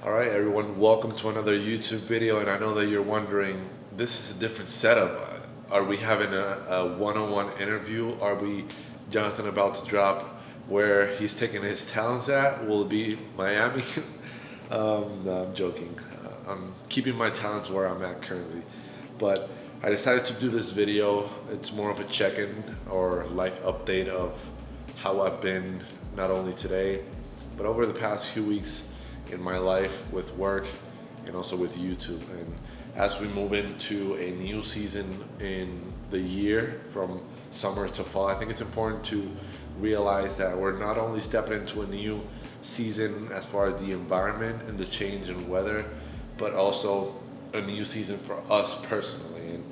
All right, everyone, welcome to another YouTube video. And I know that you're wondering, this is a different setup. Are we having a one-on-one interview? Are we Jonathan about to drop where he's taking his talents at? Will it be Miami? No, I'm joking. I'm keeping my talents where I'm at currently. But I decided to do this video. It's more of a check-in or life update of how I've been, not only today, but over the past few weeks in my life with work and also with YouTube. And as we move into a new season in the year from summer to fall, I think it's important to realize that we're not only stepping into a new season as far as the environment and the change in weather, but also a new season for us personally. And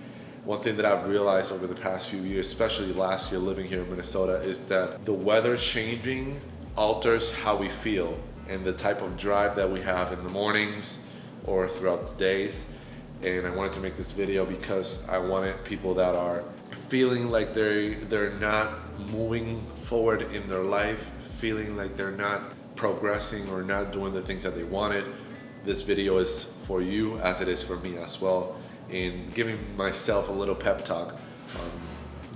one thing that I've realized over the past few years, especially last year living here in Minnesota, is that the weather changing alters how we feel and the type of drive that we have in the mornings or throughout the days. And I wanted to make this video because I wanted people that are feeling like they're not moving forward in their life, feeling like they're not progressing or not doing the things that they wanted. This video is for you as it is for me as well, in giving myself a little pep talk on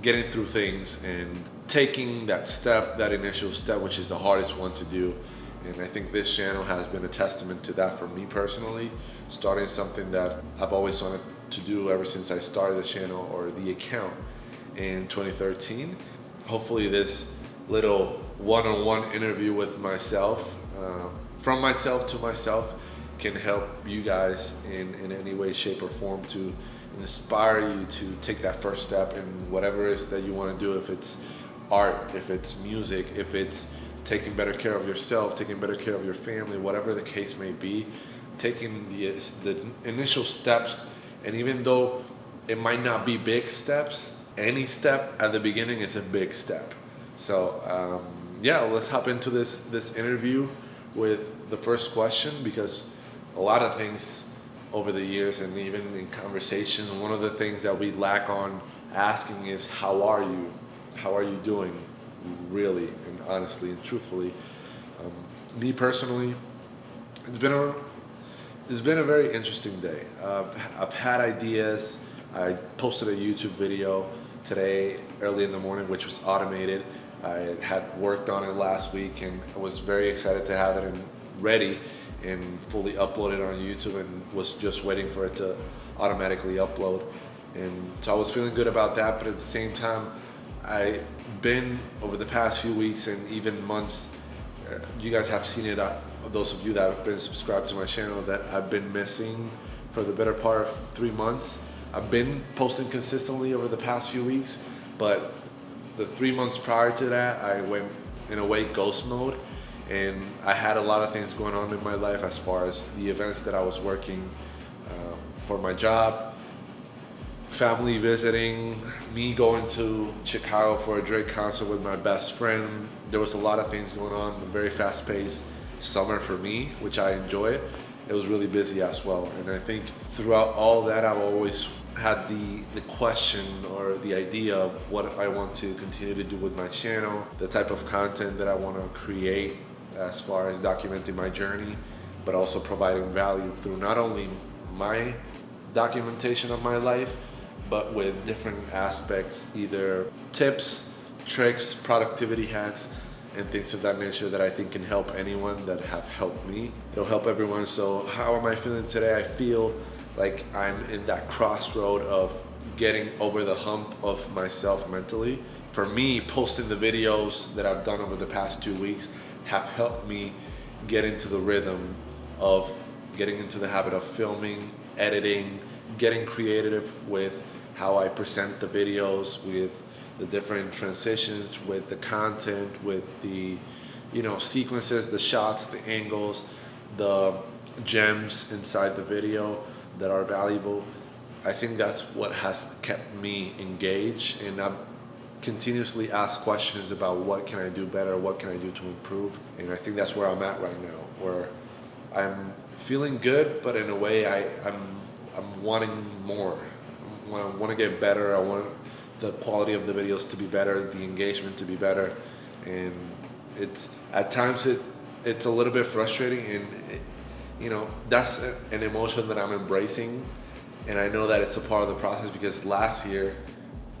getting through things and taking that step, that initial step, which is the hardest one to do. And I think this channel has been a testament to that for me personally, starting something that I've always wanted to do ever since I started the channel or the account in 2013. Hopefully this little one-on-one interview with myself, from myself to myself, can help you guys in any way, shape, or form to inspire you to take that first step in whatever it is that you want to do. If it's art, if it's music, if it's taking better care of yourself, taking better care of your family, whatever the case may be, taking the initial steps. And even though it might not be big steps, any step at the beginning is a big step. So yeah, let's hop into this interview with the first question, because a lot of things over the years and even in conversation, one of the things that we lack on asking is, how are you? How are you doing? Really and honestly and truthfully. Me personally, it's been a very interesting day. I've had ideas. I posted a YouTube video today early in the morning, which was automated. I had worked on it last week and I was very excited to have it ready and fully uploaded on YouTube, and was just waiting for it to automatically upload. And so I was feeling good about that, but at the same time, I've been, over the past few weeks and even months, you guys have seen it, those of you that have been subscribed to my channel, that I've been missing for the better part of 3 months. I've been posting consistently over the past few weeks, but the 3 months prior to that, I went in a way ghost mode. And I had a lot of things going on in my life as far as the events that I was working for my job, family visiting, me going to Chicago for a Drake concert with my best friend. There was a lot of things going on, a very fast-paced summer for me, which I enjoy. It was really busy as well. And I think throughout all that, I've always had the question or the idea of what I want to continue to do with my channel, the type of content that I want to create as far as documenting my journey, but also providing value through not only my documentation of my life, but with different aspects, either tips, tricks, productivity hacks, and things of that nature that I think can help anyone, that have helped me. It'll help everyone. So how am I feeling today? I feel like I'm in that crossroad of getting over the hump of myself mentally. For me, posting the videos that I've done over the past 2 weeks have helped me get into the rhythm of getting into the habit of filming, editing, getting creative with how I present the videos, with the different transitions, with the content, with the sequences, the shots, the angles, the gems inside the video that are valuable. I think that's what has kept me engaged, and I've continuously ask questions about what can I do better, what can I do to improve. And I think that's where I'm at right now, where I'm feeling good, but in a way I'm wanting more. I want to get better. I want the quality of the videos to be better, the engagement to be better. And it's at times it's a little bit frustrating, and that's an emotion that I'm embracing, and I know that it's a part of the process because last year,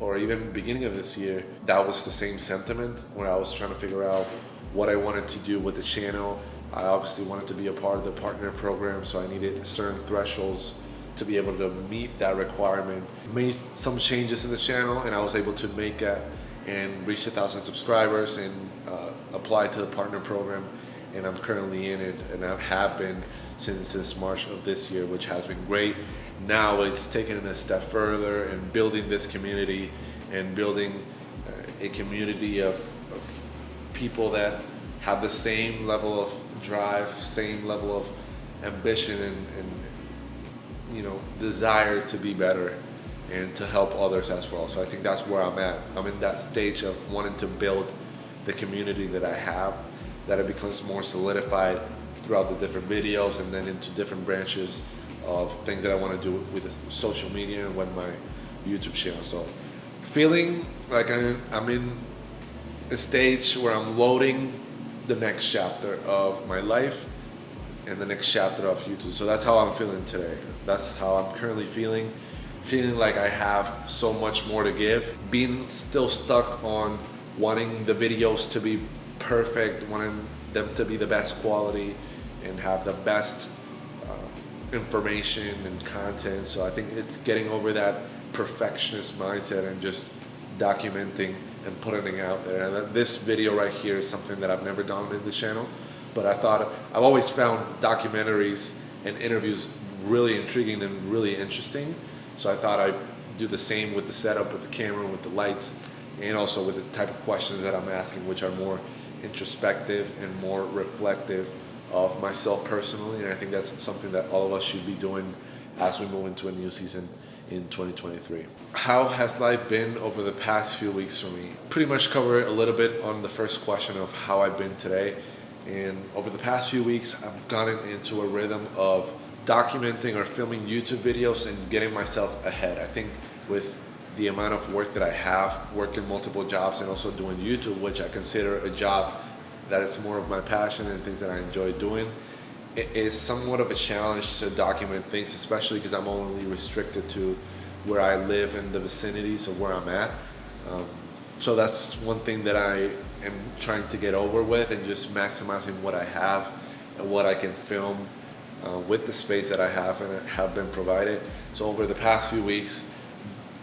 or even beginning of this year, that was the same sentiment when I was trying to figure out what I wanted to do with the channel. I obviously wanted to be a part of the partner program, so I needed certain thresholds to be able to meet that requirement. Made some changes in the channel, and I was able to make that and reach 1,000 subscribers and apply to the partner program. And I'm currently in it, and I have been since this March of this year, which has been great. Now it's taken it a step further and building this community and building a community of people that have the same level of drive, same level of ambition and desire to be better and to help others as well. So I think that's where I'm at. I'm in that stage of wanting to build the community that I have, that it becomes more solidified throughout the different videos and then into different branches of things that I want to do with social media and with my YouTube channel. So feeling like I'm in a stage where I'm loading the next chapter of my life and the next chapter of YouTube. So that's how I'm feeling today. That's how I'm currently feeling like I have so much more to give, being still stuck on wanting the videos to be perfect, wanting them to be the best quality and have the best information and content. So I think it's getting over that perfectionist mindset and just documenting and putting it out there. And this video right here is something that I've never done in the channel, but I've always found documentaries and interviews really intriguing and really interesting. So I thought I'd do the same with the setup, with the camera, with the lights, and also with the type of questions that I'm asking, which are more introspective and more reflective of myself personally. And I think that's something that all of us should be doing as we move into a new season in 2023. How has life been over the past few weeks for me? Pretty much covered a little bit on the first question of how I've been today. And over the past few weeks, I've gotten into a rhythm of documenting or filming YouTube videos and getting myself ahead. I think with the amount of work that I have, working multiple jobs and also doing YouTube, which I consider a job that it's more of my passion and things that I enjoy doing, it is somewhat of a challenge to document things, especially because I'm only restricted to where I live in the vicinities of where I'm at. So that's one thing that I am trying to get over with, and just maximizing what I have and what I can film with the space that I have and have been provided. So over the past few weeks,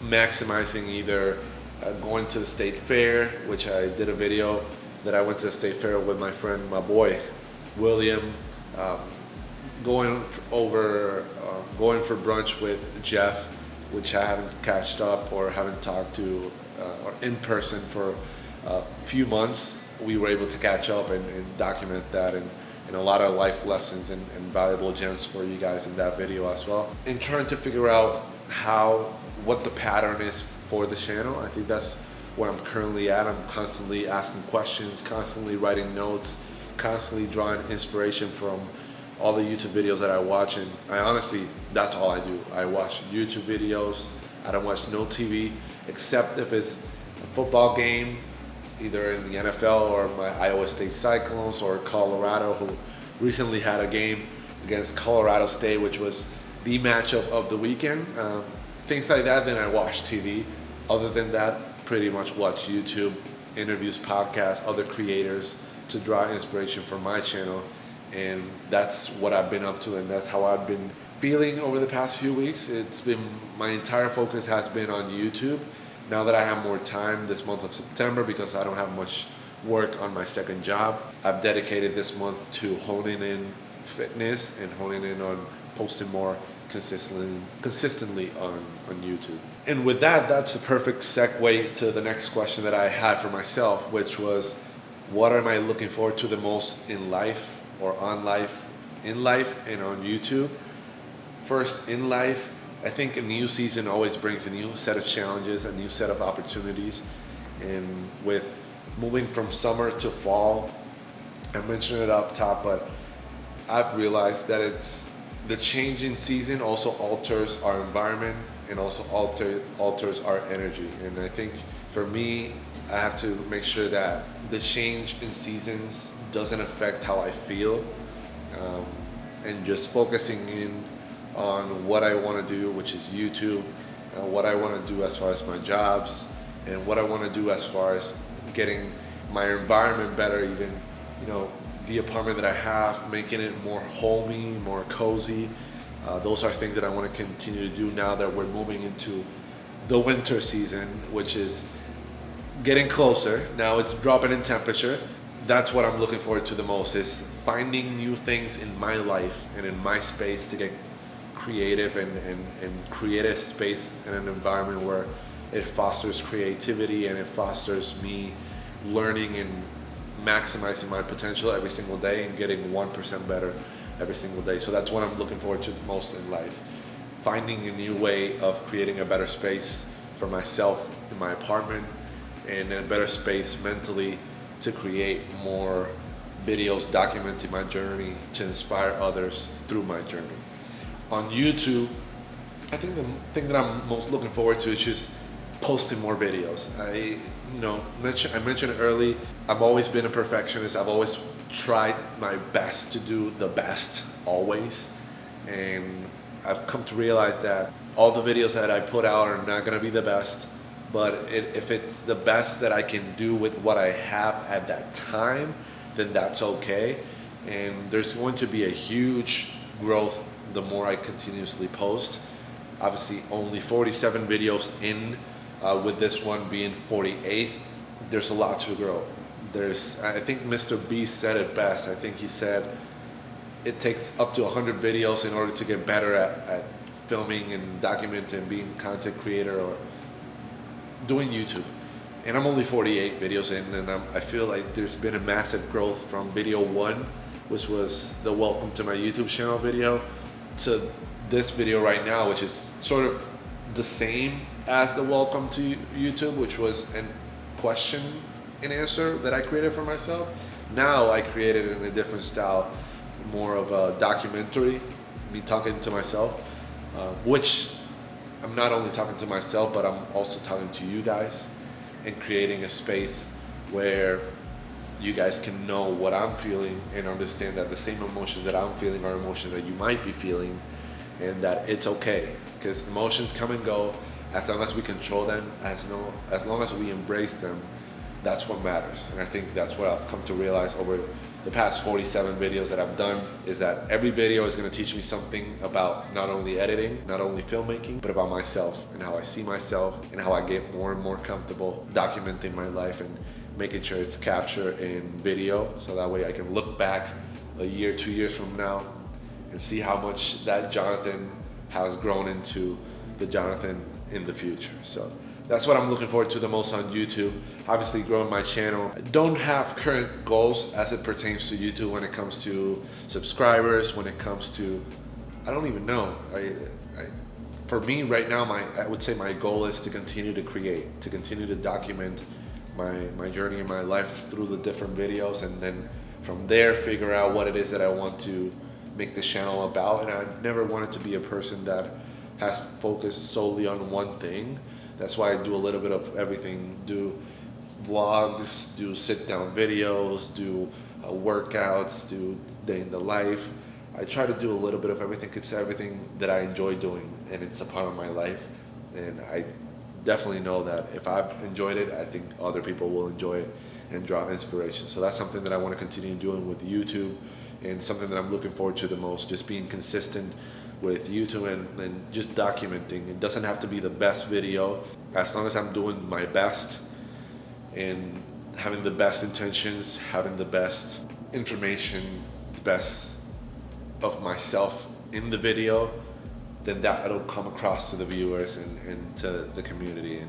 maximizing either going to the state fair, which I did a video that I went to the state fair with my friend, my boy, William, going for brunch with Jeff, which I haven't catched up or haven't talked to or in person for a few months. We were able to catch up and document that, and a lot of life lessons and valuable gems for you guys in that video as well. And trying to figure out what the pattern is for the channel. I think that's where I'm currently at. I'm constantly asking questions, constantly writing notes, constantly drawing inspiration from all the YouTube videos that I watch. And I honestly, that's all I do. I watch YouTube videos. I don't watch no TV, except if it's a football game, either in the NFL or my Iowa State Cyclones or Colorado, who recently had a game against Colorado State, which was the matchup of the weekend. Things like that, then I watch TV. Other than that, pretty much watch YouTube, interviews, podcasts, other creators to draw inspiration for my channel. And that's what I've been up to, and that's how I've been feeling over the past few weeks. My entire focus has been on YouTube. Now that I have more time this month of September, because I don't have much work on my second job, I've dedicated this month to honing in fitness and honing in on posting more consistently on YouTube. And with that, that's a perfect segue to the next question that I had for myself, which was, what am I looking forward to the most in life or on life, in life and on YouTube? First, in life, I think a new season always brings a new set of challenges, a new set of opportunities. And with moving from summer to fall, I mentioned it up top, but I've realized that the change in season also alters our environment and also alters our energy. And I think for me, I have to make sure that the change in seasons doesn't affect how I feel. and just focusing in on what I want to do, which is YouTube, and what I want to do as far as my jobs, and what I want to do as far as getting my environment better, even, the apartment that I have, making it more homey, more cozy. Those are things that I want to continue to do now that we're moving into the winter season, which is getting closer. Now it's dropping in temperature. That's what I'm looking forward to the most, is finding new things in my life and in my space to get creative and create a space and an environment where it fosters creativity and it fosters me learning and maximizing my potential every single day and getting 1% better every single day. So that's what I'm looking forward to the most in life. Finding a new way of creating a better space for myself in my apartment, and a better space mentally to create more videos documenting my journey to inspire others through my journey. On YouTube, I think the thing that I'm most looking forward to is just posting more videos. I mentioned early, I've always been a perfectionist. I've always tried my best to do the best, always. And I've come to realize that all the videos that I put out are not gonna be the best, but if it's the best that I can do with what I have at that time, then that's okay. And there's going to be a huge growth the more I continuously post. Obviously, only 47 videos in, with this one being 48th, there's a lot to grow. I think Mr. Beast said it best. I think he said it takes up to 100 videos in order to get better at filming and documenting, being a content creator or doing YouTube. And I'm only 48 videos in, and I feel like there's been a massive growth from video 1, which was the welcome to my YouTube channel video, to this video right now, which is sort of the same as the welcome to YouTube, which was a question and answer that I created for myself. Now I created it in a different style, more of a documentary, me talking to myself, which I'm not only talking to myself, but I'm also talking to you guys, and creating a space where you guys can know what I'm feeling and understand that the same emotions that I'm feeling are emotions that you might be feeling, and that it's okay, because emotions come and go. As long as we control them, as long as we embrace them, that's what matters. And I think that's what I've come to realize over the past 47 videos that I've done, is that every video is going to teach me something about not only editing, not only filmmaking, but about myself and how I see myself and how I get more and more comfortable documenting my life and making sure it's captured in video, so that way I can look back a year, 2 years from now and see how much that Jonathan has grown into the Jonathan in the future. So that's what I'm looking forward to the most on YouTube. Obviously, growing my channel. I don't have current goals as it pertains to YouTube when it comes to subscribers, when it comes to, I don't even know. For me right now, I would say my goal is to continue to create, to continue to document my journey in my life through the different videos, and then from there figure out what it is that I want to make this channel about. And I never wanted to be a person that has focused solely on one thing. That's why I do a little bit of everything. Do vlogs, do sit down videos, do workouts, do day in the life. I try to do a little bit of everything. It's everything that I enjoy doing, and it's a part of my life. And I definitely know that if I've enjoyed it, I think other people will enjoy it and draw inspiration. So that's something that I want to continue doing with YouTube, and something that I'm looking forward to the most, just being consistent with YouTube and just documenting. It doesn't have to be the best video, as long as I'm doing my best and having the best intentions, having the best information, the best of myself in the video, then it'll come across to the viewers and to the community.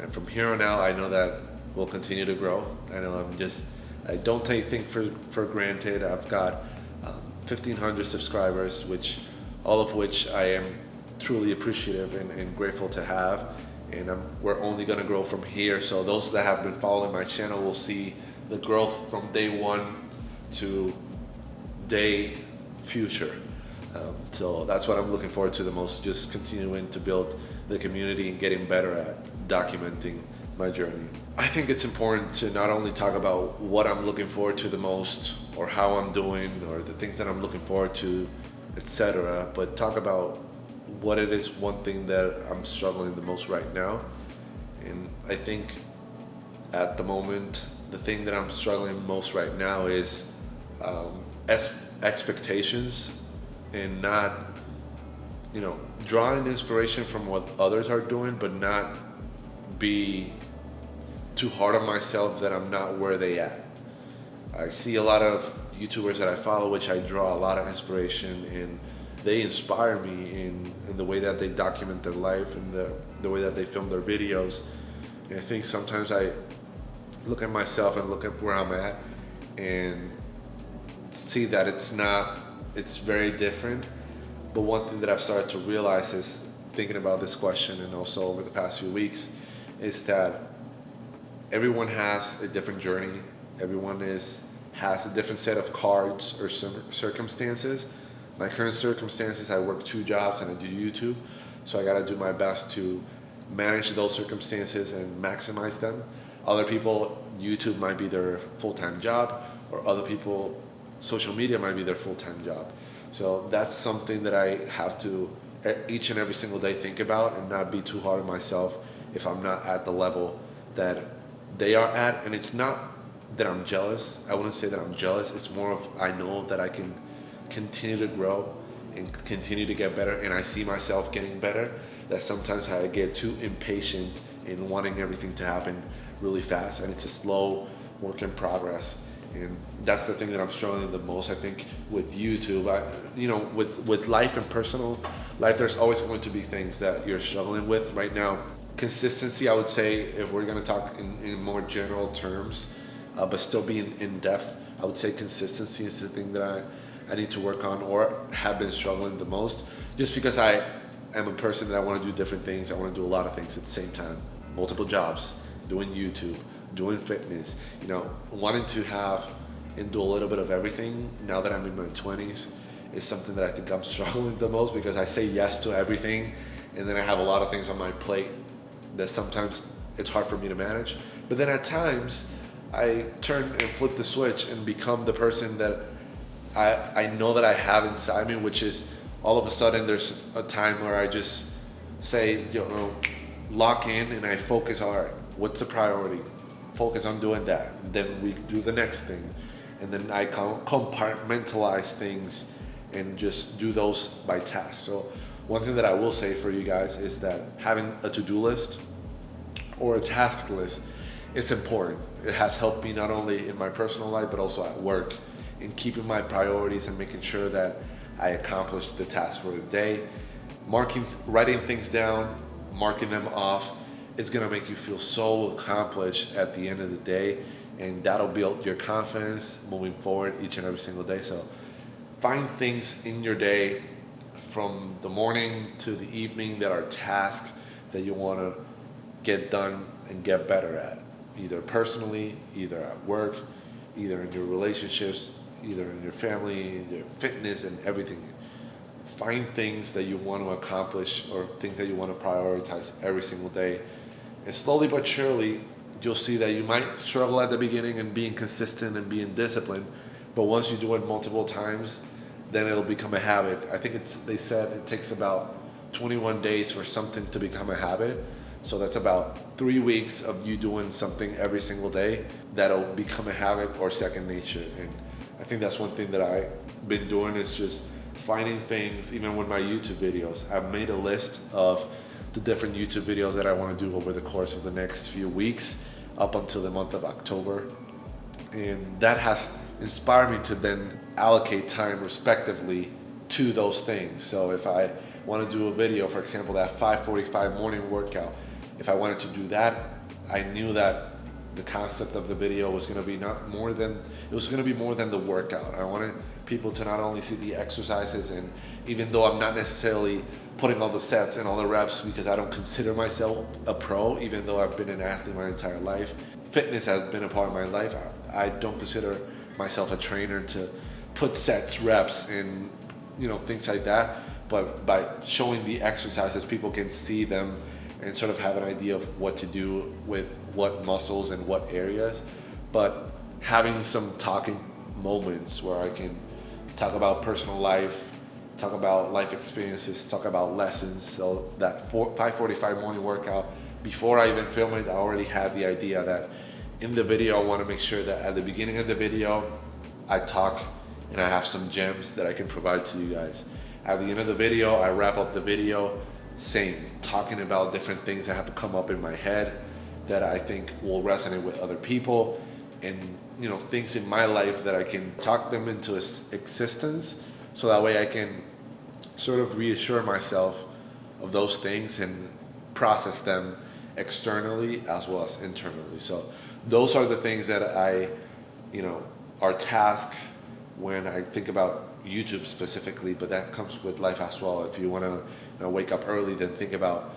And from here on out, I know that we'll continue to grow. I don't take things for granted. I've got 1,500 subscribers, all of which I am truly appreciative and grateful to have. And we're only gonna grow from here. So those that have been following my channel will see the growth from day one to day future. So that's what I'm looking forward to the most, just continuing to build the community and getting better at documenting my journey. I think it's important to not only talk about what I'm looking forward to the most, or how I'm doing, or the things that I'm looking forward to, etc., but talk about what it is, one thing that I'm struggling the most right now. And I think at the moment, the thing that I'm struggling most right now is expectations, and not, drawing inspiration from what others are doing, but not be too hard on myself that I'm not where they at. I see a lot of YouTubers that I follow, which I draw a lot of inspiration, and they inspire me in the way that they document their life, and the way that they film their videos. And I think sometimes I look at myself and look at where I'm at and see that it's very different. But one thing that I've started to realize is, thinking about this question and also over the past few weeks, is that everyone has a different journey. Everyone has a different set of cards or circumstances. My current circumstances, I work 2 jobs and I do YouTube, so I gotta do my best to manage those circumstances and maximize them. Other people, YouTube might be their full-time job, or other people, social media might be their full-time job. So that's something that I have to each and every single day think about, and not be too hard on myself if I'm not at the level that they are at. And it's not that I'm jealous. I wouldn't say that I'm jealous. It's more of, I know that I can continue to grow and continue to get better, and I see myself getting better, that sometimes I get too impatient in wanting everything to happen really fast, and it's a slow work in progress. And that's the thing that I'm struggling the most, I think, with YouTube. With life and personal life, there's always going to be things that you're struggling with. Right now, consistency, I would say, if we're going to talk in more general terms, but still being in depth, I would say consistency is the thing that I need to work on, or have been struggling the most, just because I am a person that I want to do different things. I want to do a lot of things at the same time, multiple jobs, doing YouTube, doing fitness, wanting to have and do a little bit of everything. Now that I'm in my 20s, is something that I think I'm struggling the most, because I say yes to everything, and then I have a lot of things on my plate that sometimes it's hard for me to manage. But then at times, I turn and flip the switch and become the person that I know that I have inside me, which is, all of a sudden there's a time where I just say, lock in, and I focus, all right, what's the priority? Focus on doing that. Then we do the next thing. And then I compartmentalize things and just do those by task. So one thing that I will say for you guys is that having a to-do list or a task list is important. It has helped me not only in my personal life, but also at work, in keeping my priorities and making sure that I accomplish the task for the day. Writing things down, marking them off, is gonna make you feel so accomplished at the end of the day, and that'll build your confidence moving forward each and every single day. So find things in your day, from the morning to the evening, that are tasks that you wanna get done and get better at, either personally, either at work, either in your relationships, either in your family, your fitness, and everything. Find things that you want to accomplish, or things that you want to prioritize every single day. And slowly but surely, you'll see that you might struggle at the beginning and being consistent and being disciplined, but once you do it multiple times, then it'll become a habit. I think they said it takes about 21 days for something to become a habit. So that's about 3 weeks of you doing something every single day that'll become a habit or second nature. And I think that's one thing that I've been doing, is just finding things. Even with my YouTube videos, I've made a list of the different YouTube videos that I want to do over the course of the next few weeks up until the month of October. And that has inspired me to then allocate time respectively to those things. So if I want to do a video, for example, that 5:45 morning workout, if I wanted to do that, I knew that the concept of the video was going to be more than the workout. I wanted people to not only see the exercises, and even though I'm not necessarily putting all the sets and all the reps, because I don't consider myself a pro, even though I've been an athlete my entire life. Fitness has been a part of my life. I don't consider myself a trainer to put sets, reps, and things like that. But by showing the exercises, people can see them and sort of have an idea of what to do with what muscles and what areas. But having some talking moments where I can talk about personal life, talk about life experiences, talk about lessons. So that 5:45 morning workout, before I even film it, I already had the idea that in the video, I want to make sure that at the beginning of the video, I talk and I have some gems that I can provide to you guys. At the end of the video, I wrap up the video, same, talking about different things that have come up in my head that I think will resonate with other people, and things in my life that I can talk them into existence, so that way I can sort of reassure myself of those things and process them externally as well as internally. So those are the things that I are tasked when I think about YouTube specifically, but that comes with life as well. If you want to wake up early, then think about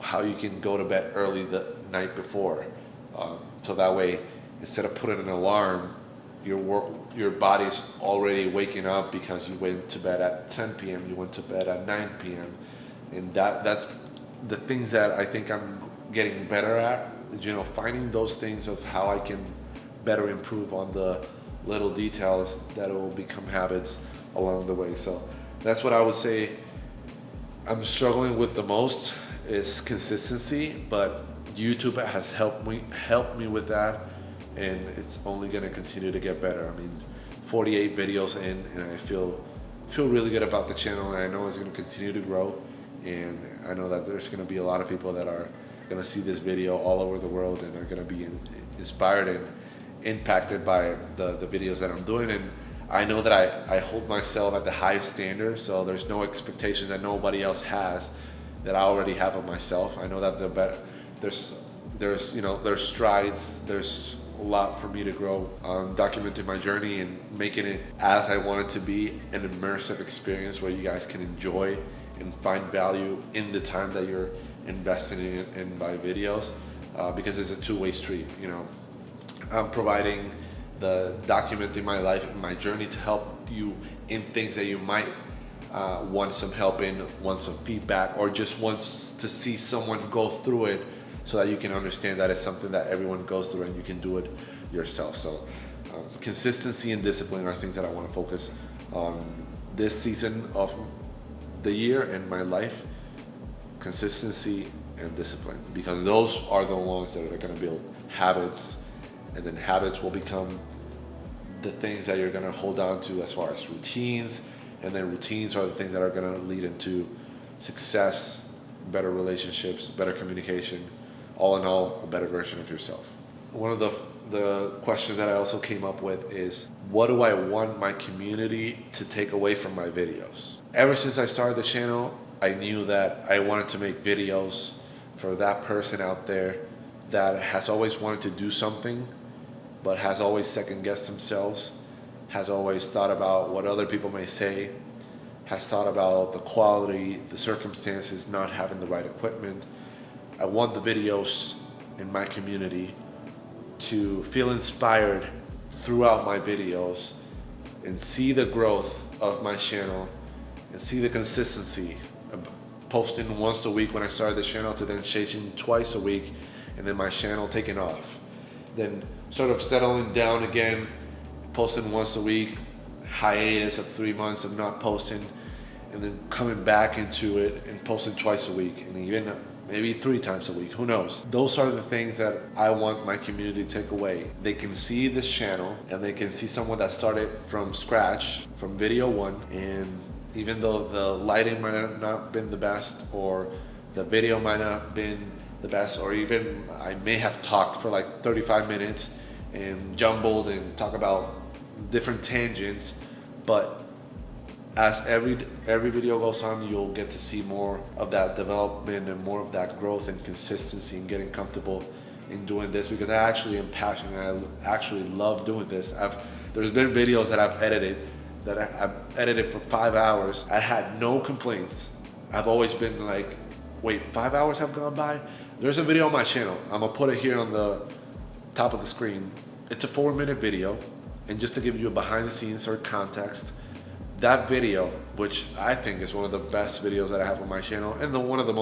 how you can go to bed early the night before, so that way instead of putting an alarm, your body's already waking up because you went to bed at 10 p.m., you went to bed at 9 p.m. And that's the things that I think I'm getting better at, finding those things of how I can better improve on the little details that will become habits along the way. So that's what I would say I'm struggling with the most, is consistency, but YouTube has helped me with that, and it's only going to continue to get better. I mean, 48 videos in, and I feel really good about the channel, and I know it's going to continue to grow, and I know that there's going to be a lot of people that are going to see this video all over the world and are going to be inspired and impacted by the videos that I'm doing. And I know that I hold myself at the highest standard, so there's no expectations that nobody else has that I already have of myself. I know that there's strides, there's a lot for me to grow, documenting my journey and making it as I want it to be, an immersive experience where you guys can enjoy and find value in the time that you're investing in my videos, because it's a two-way street. I'm providing the documenting my life and my journey to help you in things that you might want some help in, want some feedback, or just wants to see someone go through it so that you can understand that it's something that everyone goes through and you can do it yourself. So consistency and discipline are things that I want to focus on this season of the year in my life. Consistency and discipline, because those are the ones that are going to build habits, and then habits will become the things that you're going to hold on to as far as routines, and then routines are the things that are going to lead into success, better relationships, better communication, all in all, a better version of yourself. One of the questions that I also came up with is, what do I want my community to take away from my videos? Ever since I started the channel, I knew that I wanted to make videos for that person out there that has always wanted to do something, but has always second-guessed themselves, has always thought about what other people may say, has thought about the quality, the circumstances, not having the right equipment. I want the videos in my community to feel inspired throughout my videos and see the growth of my channel and see the consistency. Posting once a week when I started the channel, to then changing twice a week, and then my channel taking off. Then sort of settling down again, posting once a week, hiatus of 3 months of not posting, and then coming back into it and posting twice a week, and even maybe 3 times a week, who knows? Those are the things that I want my community to take away. They can see this channel, and they can see someone that started from scratch, from video 1, and even though the lighting might have not been the best, or the video might not have been the best, or even I may have talked for like 35 minutes and jumbled and talk about different tangents, but as every video goes on, you'll get to see more of that development and more of that growth and consistency and getting comfortable in doing this, because I actually am passionate. I actually love doing this. There's been videos that I've edited for 5 hours. I had no complaints. I've always been like, wait, 5 hours have gone by? There's a video on my channel. I'm gonna put it here on the top of the screen. It's a 4-minute video, and just to give you a behind the scenes or context, that video, which I think is one of the best videos that I have on my channel, and one of the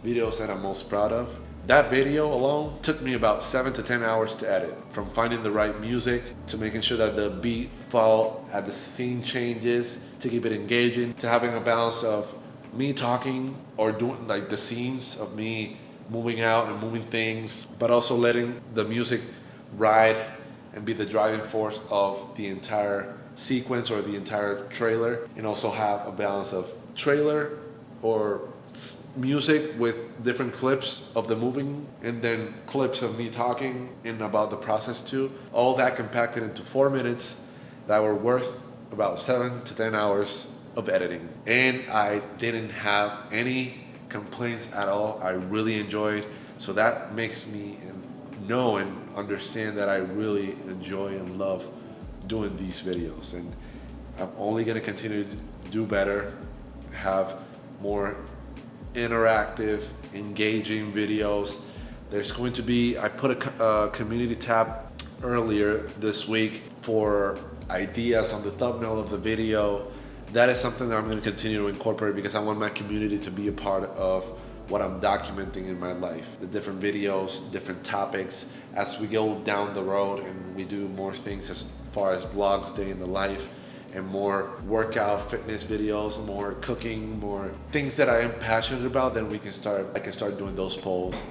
videos that I'm most proud of. That video alone took me about 7 to 10 hours to edit, from finding the right music to making sure that the beat fall at the scene changes to keep it engaging, to having a balance of me talking or doing like the scenes of me moving out and moving things, but also letting the music ride and be the driving force of the entire sequence or the entire trailer, and also have a balance of trailer or music with different clips of the moving, and then clips of me talking and about the process too. All that compacted into 4 minutes that were worth about 7 to 10 hours of editing. And I didn't have any complaints at all. I really enjoyed. So that makes me know and understand that I really enjoy and love doing these videos. And I'm only going to continue to do better, have more interactive, engaging videos. There's going to be, I put a community tab earlier this week for ideas on the thumbnail of the video. That is something that I'm going to continue to incorporate because I want my community to be a part of what I'm documenting in my life. The different videos, different topics, as we go down the road and we do more things as far as vlogs, day in the life, and more workout fitness videos, more cooking, more things that I am passionate about, then I can start doing those polls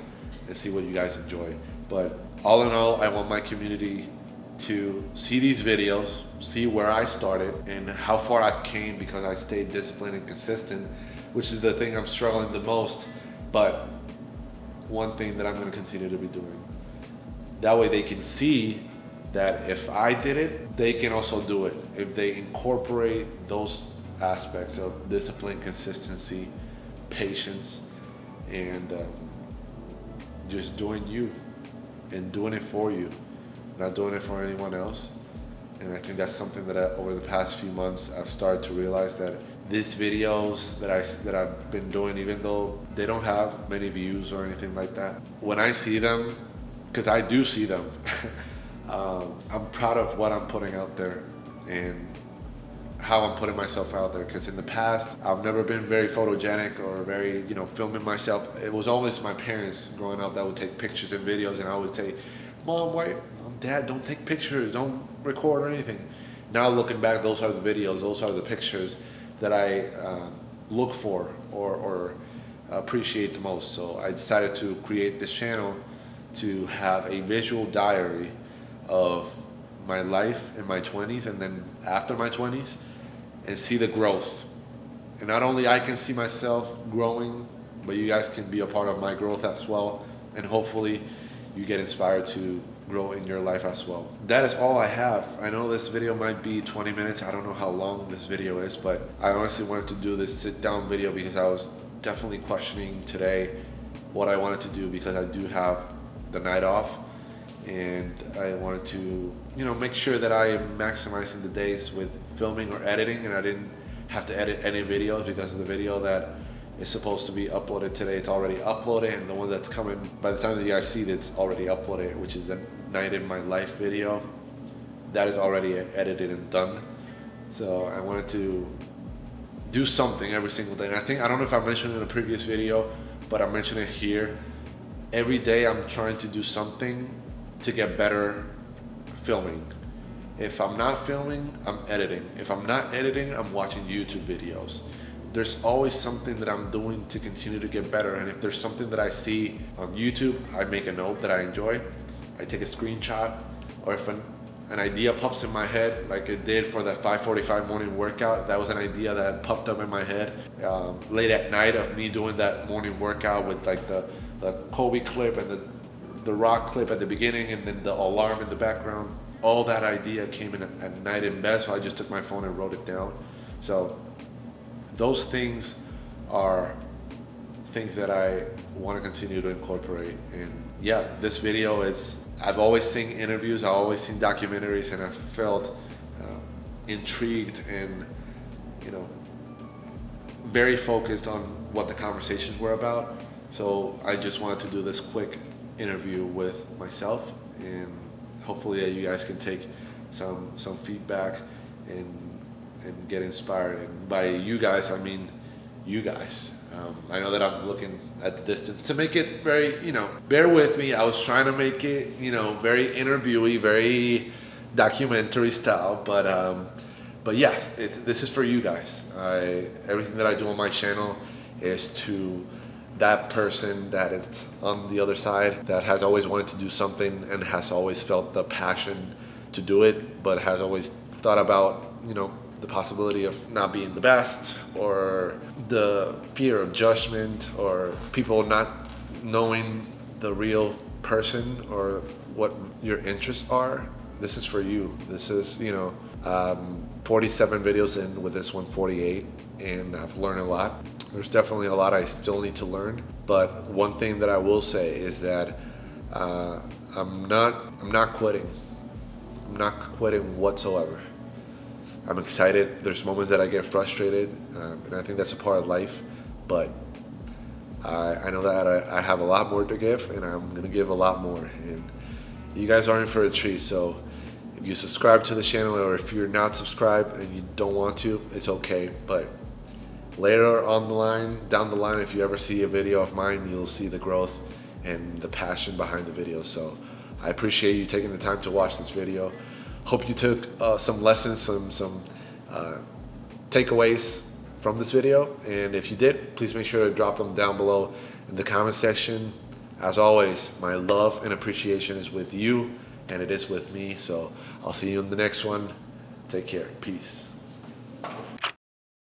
and see what you guys enjoy. But all in all, I want my community to see these videos, see where I started and how far I've came because I stayed disciplined and consistent, which is the thing I'm struggling the most, but one thing that I'm going to continue to be doing. That way they can see that if I did it, they can also do it. If they incorporate those aspects of discipline, consistency, patience, and just doing you and doing it for you, not doing it for anyone else. And I think that's something that over the past few months I've started to realize, that these videos that I've been doing, even though they don't have many views or anything like that, when I see them, because I do see them, I'm proud of what I'm putting out there and how I'm putting myself out there. Because in the past, I've never been very photogenic or very, filming myself. It was always my parents growing up that would take pictures and videos, and I would say, Mom, Dad, don't take pictures, don't record or anything. Now looking back, those are the videos, those are the pictures that I look for or appreciate the most. So I decided to create this channel to have a visual diary of my life in my 20s and then after my 20s, and see the growth. And not only I can see myself growing, but you guys can be a part of my growth as well. And hopefully you get inspired to grow in your life as well. That is all I have. I know this video might be 20 minutes. I don't know how long this video is, but I honestly wanted to do this sit down video because I was definitely questioning today what I wanted to do, because I do have the night off and I wanted to, make sure that I am maximizing the days with filming or editing, and I didn't have to edit any videos because of the video that is supposed to be uploaded today. It's already uploaded, and the one that's coming by the time that you guys see it's already uploaded, which is the night in my life video, that is already edited and done. So I wanted to do something every single day. And I don't know if I mentioned it in a previous video, but I mentioned it here. Every day I'm trying to do something to get better filming. If I'm not filming, I'm editing. If I'm not editing, I'm watching YouTube videos. There's always something that I'm doing to continue to get better. And if there's something that I see on YouTube, I make a note that I enjoy. I take a screenshot, or if an idea pops in my head, like it did for that 5:45 morning workout, that was an idea that popped up in my head late at night of me doing that morning workout with like the Kobe clip and the rock clip at the beginning and then the alarm in the background. All that idea came in at night in bed, so I just took my phone and wrote it down. So those things are things that I want to continue to incorporate. And yeah, this video is, I've always seen interviews, I've always seen documentaries, and I felt intrigued and, very focused on what the conversations were about. So I just wanted to do this quick interview with myself, and hopefully that you guys can take some feedback and and get inspired. And by you guys, I mean you guys. I know that I'm looking at the distance to make it very, bear with me. I was trying to make it, very interviewee, very documentary style, but yeah, this is for you guys. Everything that I do on my channel is to that person that is on the other side, that has always wanted to do something and has always felt the passion to do it, but has always thought about, the possibility of not being the best, or the fear of judgment, or people not knowing the real person or what your interests are. This is for you. This is, 47 videos in, with this one 48, and I've learned a lot. There's definitely a lot I still need to learn, but one thing that I will say is that I'm not quitting. I'm not quitting whatsoever. I'm excited. There's moments that I get frustrated, and I think that's a part of life, but I know that I have a lot more to give, and I'm going to give a lot more. And you guys are in for a treat, so if you subscribe to the channel, or if you're not subscribed and you don't want to, it's okay. But later down the line, if you ever see a video of mine, you'll see the growth and the passion behind the video. So I appreciate you taking the time to watch this video. Hope you took some lessons, some takeaways from this video. And if you did, please make sure to drop them down below in the comment section. As always, my love and appreciation is with you, and it is with me. So I'll see you in the next one. Take care. Peace.